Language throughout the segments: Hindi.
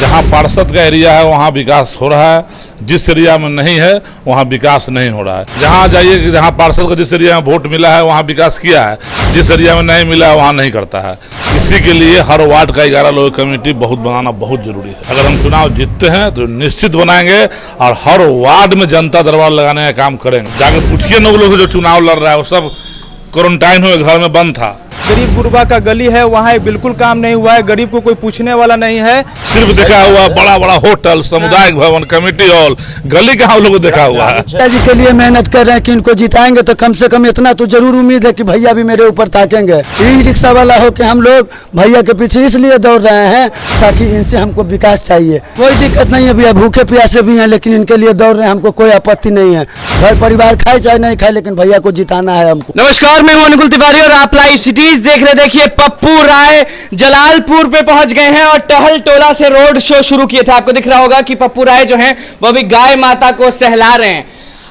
जहां पार्षद का एरिया है वहां विकास हो रहा है, जिस एरिया में नहीं है वहां विकास नहीं हो रहा है। जहां जाइए कि जहां पार्षद को जिस एरिया में वोट मिला है वहां विकास किया है, जिस एरिया में नहीं मिला है वहां नहीं करता है। इसी के लिए हर वार्ड का 11 लोग कमेटी बहुत बनाना बहुत जरूरी है। अगर हम चुनाव जीतते हैं तो निश्चित बनाएंगे और हर वार्ड में जनता दरबार लगाने का काम करेंगे। जाके पूछिए ना वो लोग जो चुनाव लड़ रहा है वो सब क्वारंटाइन हुए घर में बंद था। गरीब गुरबा का गली है, वहाँ बिल्कुल काम नहीं हुआ है, गरीब को कोई पूछने वाला नहीं है। सिर्फ देखा हुआ बड़ा बड़ा होटल, सामुदायिक भवन, कमेटी हॉल, गली कहाँ लोगों को देखा हुआ है। जी के लिए मेहनत कर रहे हैं कि इनको जिताएंगे तो कम से कम इतना तो जरूर उम्मीद है कि भैया भी मेरे ऊपर ताकेंगे। ई रिक्शा वाला हो के हम लोग भैया के पीछे इसलिए दौड़ रहे हैं ताकि इनसे हमको विकास चाहिए। कोई दिक्कत नहीं है भैया, भूखे प्यासे भी हैं लेकिन इनके लिए दौड़ रहे हैं, हमको कोई आपत्ति नहीं है। घर परिवार खाए चाहे नहीं खाए लेकिन भैया को जिताना है हमको। नमस्कार, मैं हूं अनुकुल तिवारी और आप लाइव सिटीज देख रहे। देखिए पप्पू राय जलालपुर पे पहुंच गए हैं और टहल टोला से रोड शो शुरू किए थे। आपको दिख रहा होगा कि पप्पू राय जो हैं वो अभी गाय माता को सहला रहे हैं।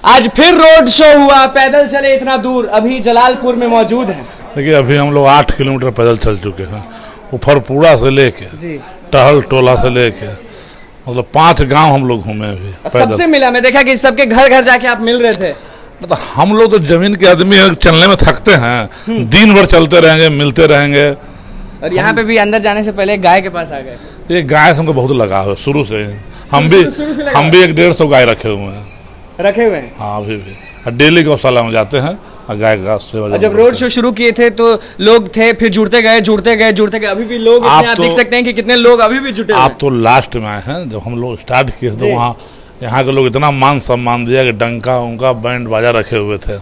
आज फिर रोड शो हुआ, पैदल चले इतना दूर, अभी जलालपुर में मौजूद हैं। देखिए अभी हम लोग 8 किलोमीटर पैदल चल चुके हैं, उफरपुरा से लेके टहल टोला से लेके मतलब 5 गांव हम लोग घूमे अभी। सबसे मिला, मैं देखा कि सबके घर घर जाके आप मिल रहे थे। मतलब हम लोग तो जमीन के आदमी है, चलने में थकते हैं, दिन भर चलते रहेंगे, मिलते रहेंगे। और यहाँ पे भी अंदर जाने से पहले गाय के पास आ गए। ये गाय से हमको बहुत लगाव है शुरू से। हम भी 150 गाय रखे हुए हैं। हाँ अभी भी डेली गौशाला में जाते हैं और गाय का सेवा। जब रोड शो शुरू किए थे तो लोग थे, फिर जुड़ते गए। अभी भी लोग आप देख सकते हैं कि कितने लोग अभी भी जुटे। आप तो लास्ट में आए हैं, जब हम लोग स्टार्ट किए तो वहाँ यहाँ के लोग इतना मान सम्मान दिया कि डंका उनका बैंड बाजा रखे हुए थे,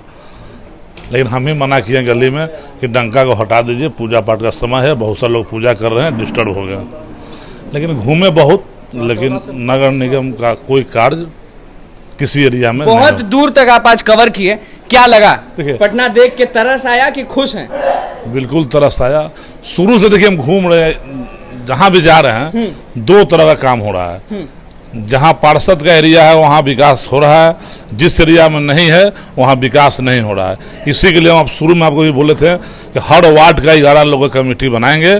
लेकिन हम ही मना किए गली में कि डंका को हटा दीजिए, पूजा पाठ का समय है, बहुत सारे लोग पूजा कर रहे हैं, डिस्टर्ब हो गया। लेकिन घूमे बहुत, लेकिन नगर निगम का कोई कार्य किसी एरिया में बहुत दूर तक आप आज कवर किए, क्या लगा? पटना देख के तरस आया कि खुश हैं? बिल्कुल तरस आया। शुरू से देखिए हम घूम रहे हैं, जहाँ भी जा रहे हैं 2 तरह का काम हो रहा है। जहां पार्षद का एरिया है वहां विकास हो रहा है, जिस एरिया में नहीं है वहां विकास नहीं हो रहा है। इसी के लिए हम शुरू में आपको भी बोले थे कि हर वार्ड का 11 लोगों की कमेटी बनाएंगे।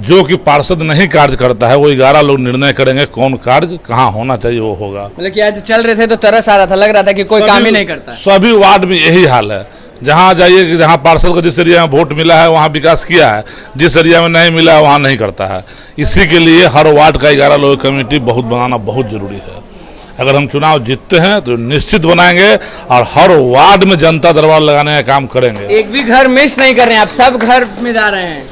जो कि पार्षद नहीं कार्य करता है वो 11 लोग निर्णय करेंगे कौन कार्य कहां होना चाहिए वो होगा। मतलब कि आज चल रहे थे तो तरस आ रहा था, लग रहा था कि कोई काम ही नहीं करता। सभी वार्ड में यही हाल है। जहां जाइए कि जहां पार्षद को जिस एरिया में वोट मिला है वहां विकास किया है, जिस एरिया में नहीं मिला है वहां नहीं करता है। इसी के लिए हर वार्ड का 11 लोग कमेटी बहुत बनाना बहुत जरूरी है। अगर हम चुनाव जीतते हैं तो निश्चित बनाएंगे और हर वार्ड में जनता दरबार लगाने का काम करेंगे। एक भी घर मिस नहीं कर रहे हैं आप, सब घर में जा रहे हैं?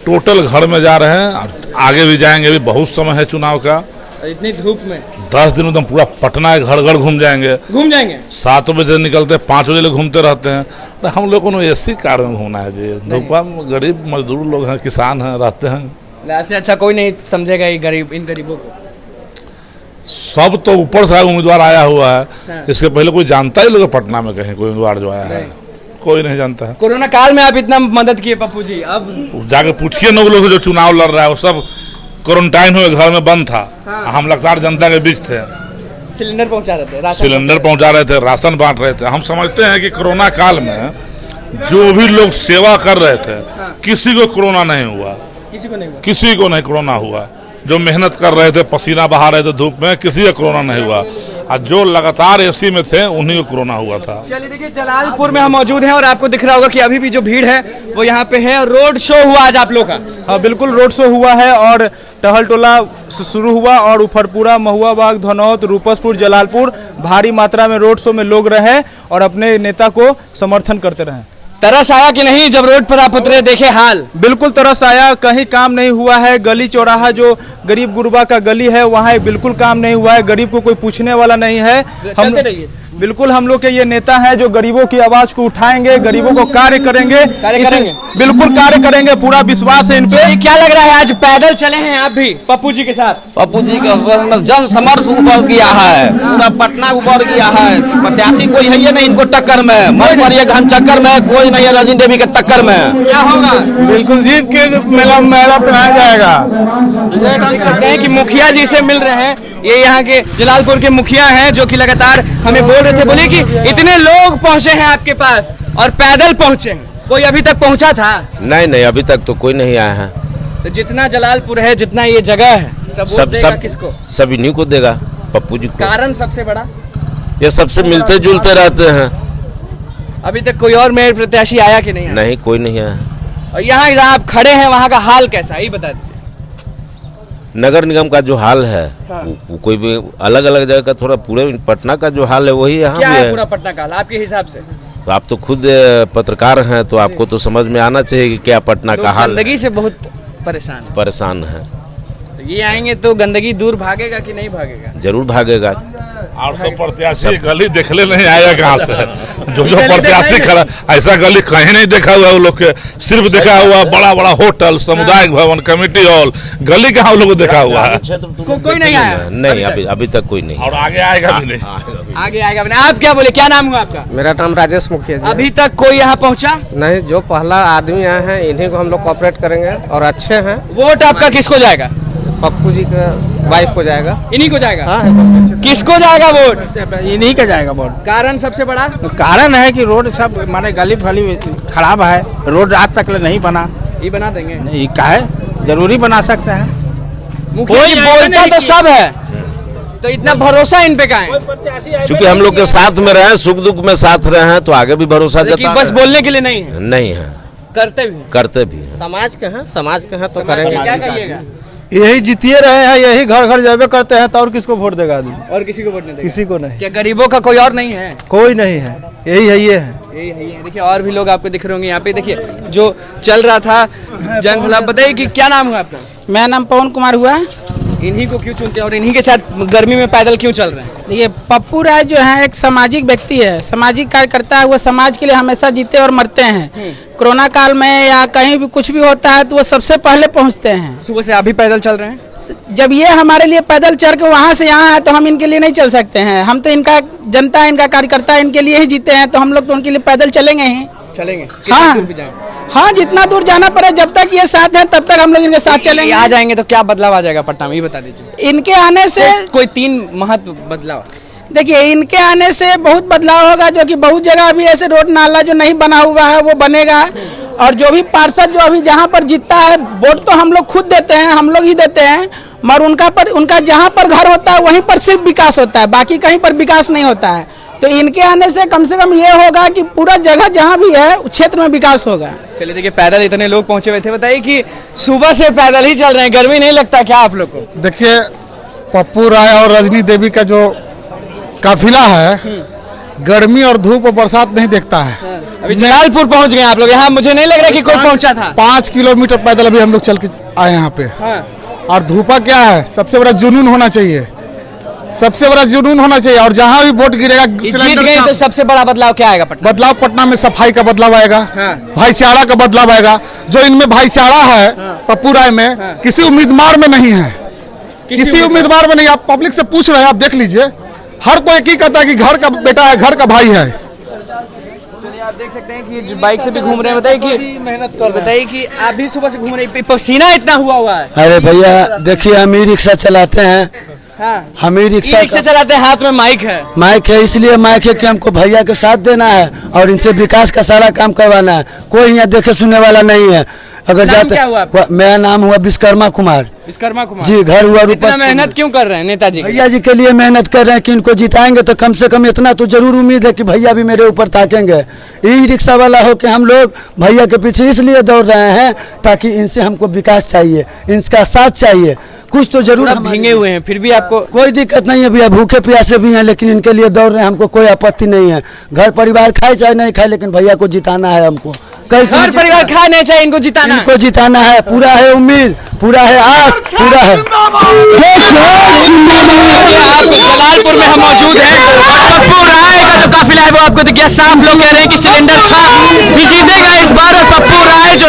टोटल घर में जा रहे हैं और आगे भी जाएंगे, अभी बहुत समय है चुनाव का। इतनी धूप में 10 दिन में तो पूरा पटना घर घूम जाएंगे। 7 बजे निकलते 5 बजे लोग घूमते रहते हैं। हम लोग को एसी कार में घूमना है जी, धूपा में गरीब मजदूर लोग हैं, किसान हैं, रहते हैं। ऐसे अच्छा कोई नहीं समझेगा ये इन गरीबों को। सब तो ऊपर से उम्मीदवार आया हुआ है। हाँ। इसके पहले कोई जानता ही लोग पटना में कहीं कोई उम्मीदवार जो आया है? कोई नहीं जानता है। कोरोना काल में आप इतना मदद किए पप्पू जी, अब जाके पूछिए ना वो लोग जो चुनाव लड़ रहा है वो सब क्वारंटाइन हुए घर में बंद था। हाँ। हम लगातार जनता के बीच थे, सिलेंडर पहुंचा रहे थे, राशन बांट रहे थे। हम समझते हैं कि कोरोना काल में जो भी लोग सेवा कर रहे थे, हाँ। किसी को कोरोना नहीं हुआ, किसी को नहीं कोरोना हुआ। जो मेहनत कर रहे थे, पसीना बहा रहे थे धूप में, किसी को कोरोना नहीं हुआ। और जो लगातार एसी में थे उन्हीं को कोरोना हुआ था। चलिए देखिए जलालपुर में हम मौजूद हैं और आपको दिख रहा होगा कि अभी भी जो भीड़ है वो यहाँ पे है। रोड शो हुआ आज आप लोग का? हाँ बिल्कुल, रोड शो हुआ है और टहल टोला शुरू हुआ और उफरपुरा, महुआ बाग, धनौत, रूपसपुर, जलालपुर भारी मात्रा में रोड शो में लोग रहे और अपने नेता को समर्थन करते रहे। तरस आया कि नहीं जब रोड पर आप उतरे, देखे हाल? बिल्कुल तरस आया, कहीं काम नहीं हुआ है। गली चौराहा जो गरीब गुरबा का गली है वहाँ बिल्कुल काम नहीं हुआ है, गरीब को कोई पूछने वाला नहीं है। बिल्कुल हम लोग के ये नेता हैं जो गरीबों की आवाज को उठाएंगे, गरीबों को कार्य करेंगे। बिल्कुल कार्य करेंगे, पूरा विश्वास है इन पे। क्या लग रहा है आज पैदल चले हैं आप भी पप्पू जी के साथ? पप्पू जी का जन समर्थ ऊपर किया है, पूरा पटना ऊपर किया है। प्रत्याशी कोई है ये नहीं इनको टक्कर में, मत पड़िए घन चक्कर में, कोई नहीं है राजीव देवी के टक्कर में। क्या होगा? बिल्कुल जीत के मेला पहनाया जाएगा। देख सकते हैं कि मुखिया जी से मिल रहे हैं, ये यहाँ के जलालपुर के मुखिया हैं जो कि लगातार हमें बोल रहे थे, बोले कि इतने लोग पहुंचे हैं आपके पास और पैदल पहुंचे हैं, कोई अभी तक पहुंचा था? नहीं अभी तक तो कोई नहीं आया है। तो जितना जलालपुर है, जितना ये जगह है, सब देगा किसको? सब इन्हीं को देगा, पप्पू जी को। कारण सबसे बड़ा ये सबसे मिलते जुलते रहते हैं। अभी तक कोई और मेयर प्रत्याशी आया कि नहीं आया? नहीं, कोई नहीं आया। और यहाँ जहाँ आप खड़े हैं वहाँ का हाल कैसा है ये बता दीजिए। नगर निगम का जो हाल है हाँ। वो कोई भी अलग अलग जगह का, थोड़ा पूरे पटना का जो हाल है वही यहाँ क्या भी है है। पूरा पटना का हाल आपके हिसाब से? तो आप तो खुद पत्रकार हैं, तो आपको तो समझ में आना चाहिए कि क्या पटना लोग का हाल है। गंदगी से बहुत परेशान है। परेशान है। तो ये आएंगे तो गंदगी दूर भागेगा कि नहीं भागेगा? जरूर भागेगा। और सब प्रत्याशी गली देखले नहीं आया कहाँ से? जो प्रत्याशी खड़ा, ऐसा गली कहीं नहीं देखा हुआ है वो लोग के। सिर्फ देखा हुआ बड़ा बड़ा होटल, सामुदायिक भवन, कमेटी हॉल, गली कहाँ लोग देखा हुआ है? कोई नहीं आया? नहीं, अभी तक कोई नहीं। और आगे आएगा भी नहीं। आगे आएगा भी नहीं। आप क्या बोले, क्या नाम हुआ आपका? मेरा नाम राजेश मुखिया जी। अभी तक कोई यहाँ पहुँचा नहीं, जो पहला आदमी आए हैं इन्हीं को हम लोग कोऑपरेट करेंगे और अच्छे हैं। वोट आपका किसको जाएगा? पप्पू जी का वाइफ को जाएगा। इन्हीं को जाएगा? हाँ, किसको जाएगा वोट? इन्हीं का जाएगा वोट। कारण सबसे बड़ा कारण है कि रोड सब माने गली फली खराब है, रोड आज तक नहीं बना। ये बना देंगे? नहीं, का है जरूरी बना सकते हैं। मुखिया जी बोलता तो सब है, तो इतना भरोसा इन पे का है? चूंकि हम लोग के साथ में रहे, सुख दुख में साथ रहे हैं, तो आगे भी भरोसा लेकिन जता बस बोलने के लिए नहीं है, नहीं है, करते भी हैं। करते भी हैं। समाज के हैं, समाज के हैं तो समाज करेंगे। में क्या कहिएगा? यही जीतिए रहे हैं, यही घर घर जाबे करते हैं, तो और किसको वोट देगा आदमी? और किसी को वोट नहीं देगा? किसी को नहीं, क्या गरीबों का कोई और नहीं है? कोई नहीं है, यही है, ये है। यही है। देखिए और भी लोग आपको दिख रहे होंगे यहाँ पे। देखिए जो चल रहा था जनसभा, बताइए कि क्या नाम हुआ आपका? मेरा नाम पवन कुमार हुआ। इन्हीं को क्यों चुनते हैं और इन्हीं के साथ गर्मी में पैदल क्यों चल रहे हैं? देखिए पप्पू राय जो है एक सामाजिक व्यक्ति है, सामाजिक कार्यकर्ता है। वो समाज के लिए हमेशा जीते और मरते हैं। कोरोना काल में या कहीं भी कुछ भी होता है तो वो सबसे पहले पहुंचते हैं। सुबह से अभी पैदल चल रहे हैं? जब ये हमारे लिए पैदल चल के वहाँ से यहाँ है तो हम इनके लिए नहीं चल सकते हैं। हम तो इनका जनता, इनका कार्यकर्ता, इनके लिए ही जीते हैं, तो हम लोग तो उनके लिए पैदल चलेंगे ही। चलेंगे? हाँ दूर भी जाएंगे? हाँ, जितना दूर जाना पड़े, जब तक ये साथ है तब तक हम लोग इनके साथ चलेंगे। आ जाएंगे तो क्या बदलाव आ जाएगा पटना में, ये बता दीजिए। इनके आने से कोई 3 महत्व बदलाव। देखिए इनके आने से बहुत बदलाव होगा, जो कि बहुत जगह अभी ऐसे रोड नाला जो नहीं बना हुआ है वो बनेगा। और जो भी पार्षद जो अभी जहाँ पर जीतता है, वोट तो हम लोग खुद देते हैं, हम लोग ही देते हैं, मगर उनका जहाँ पर घर होता है वहीं पर सिर्फ विकास होता है, बाकी कहीं पर विकास नहीं होता है। तो इनके आने से कम ये होगा कि पूरा जगह जहाँ भी है क्षेत्र में विकास होगा। चलिए देखिए पैदल इतने लोग पहुंचे हुए थे, बताइए कि सुबह से पैदल ही चल रहे हैं, गर्मी नहीं लगता क्या आप लोग को? देखिए पप्पू राय और रजनी देवी का जो काफिला है, गर्मी और धूप और बरसात नहीं देखता है। अभी जलालपुर पहुंच गए आप लोग, यहाँ मुझे नहीं लग रहा कि कोई पहुंचा था। 5 किलोमीटर पैदल अभी हम लोग चल के आए यहाँ पे। और धूपा क्या है, सबसे बड़ा जुनून होना चाहिए, सबसे बड़ा जुनून होना चाहिए। और जहाँ भी वोट गिरेगा, जीत गए तो सबसे बड़ा बदलाव क्या आएगा पटना? बदलाव पटना में सफाई का बदलाव आएगा, भाईचारा का बदलाव आएगा। जो इनमें भाईचारा है पप्पू राय में, किसी उम्मीदवार में नहीं है, किसी उम्मीदवार में नहीं। आप पब्लिक से पूछ रहे हैं, आप देख लीजिए, हर कोई एक ही कहता है कि घर का बेटा है, घर का भाई है। चलिए आप देख सकते हैं कि जो बाइक से भी घूम रहे हैं, बताइए कि आप भी सुबह से घूम रहे हैं, पसीना इतना हुआ है। अरे भैया देखिए, हम ही रिक्शा चलाते हैं। हम ही रिक्शा चलाते हैं, हाथ में माइक है। इसलिए माइक है कि हमको भैया के साथ देना है और इनसे विकास का सारा काम करवाना है। कोई यहाँ देखे सुनने वाला नहीं है। अगर जाते, मेरा नाम हुआ विश्वकर्मा कुमार। विश्वकर्मा कुमार जी, घर हुआ इतना मेहनत क्यों कर रहे हैं नेताजी? भैया जी के लिए मेहनत कर रहे हैं कि इनको जिताएंगे तो कम से कम इतना तो जरूर उम्मीद है कि भैया भी मेरे ऊपर ताकेंगे। ई रिक्शा वाला हो के हम लोग भैया के पीछे इसलिए दौड़ रहे हैं ताकि इनसे हमको विकास चाहिए, इनका साथ चाहिए। कुछ तो जरूर भीगे हुए हैं, फिर भी आपको कोई दिक्कत नहीं है भैया, भूखे प्यासे भी हैं, लेकिन इनके लिए दौड़ रहे हैं, हमको कोई आपत्ति नहीं है। घर परिवार खाए चाहे नहीं खाए, लेकिन भैया को जिताना है हमको। घर परिवार खाए नहीं चाहे, इनको जिताना है। पूरा है उम्मीद, पूरा है आस, पूरा है। आप जलालपुर में हम मौजूद हैं, पप्पू राय का जो काफिला है वो आपको दिख गया। साफ लोग कह रहे हैं कि सिलेंडर खा भी जीतेगा इस बार। पप्पू राय जो